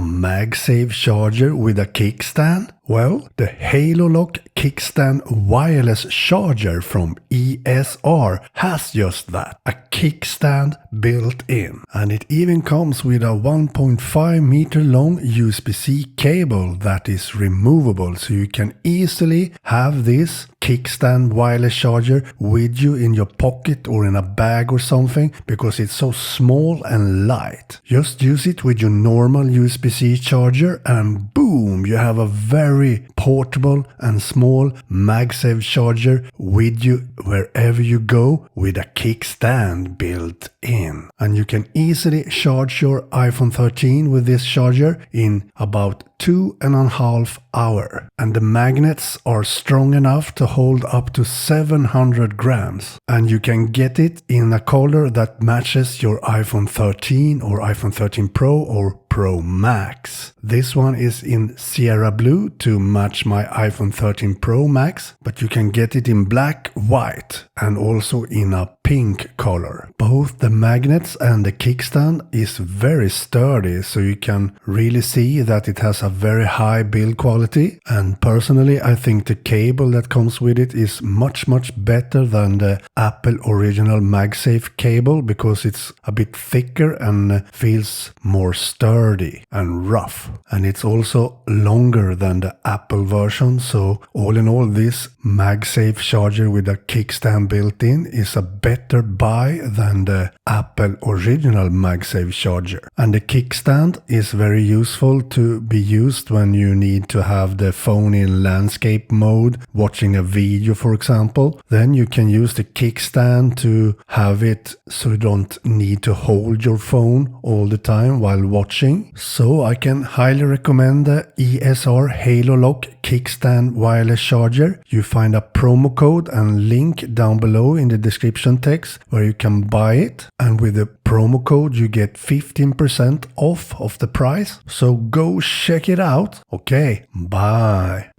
MagSafe charger with a kickstand? Well, the HaloLock Kickstand wireless charger from ESR has just that, a kickstand built in. And it even comes with a 1.5 meter long USB-C cable that is removable, so you can easily have this kickstand wireless charger with you in your pocket or in a bag or something, because it's so small and light. Just use it with your normal USB-C charger and boom, you have a very portable and small MagSafe charger with you wherever you go, with a kickstand built in. And you can easily charge your iPhone 13 with this charger in about 2.5 hours. And the magnets are strong enough to hold up to 700 grams. And you can get it in a color that matches your iPhone 13 or iPhone 13 Pro or Pro Max. This one is in Sierra Blue to match my iPhone 13 Pro Max, but you can get it in black, white, and also in a pink color. Both the magnets and the kickstand is very sturdy, so you can really see that it has a very high build quality. And personally, I think the cable that comes with it is much better than the Apple original MagSafe cable, because it's a bit thicker and feels more sturdy and rough. And it's also longer than the Apple version, so all in all, this MagSafe charger with a kickstand built in is a better buy than the Apple original MagSafe charger. And the kickstand is very useful to be used when you need to have the phone in landscape mode, watching a video for example. Then you can use the kickstand to have it so you don't need to hold your phone all the time while watching. So I can highly recommend the ESR HaloLock Kickstand wireless charger. You find a promo code and link down below in the description text where you can buy it, and with the promo code you get 15% off of the price. So go check it out. Okay, bye.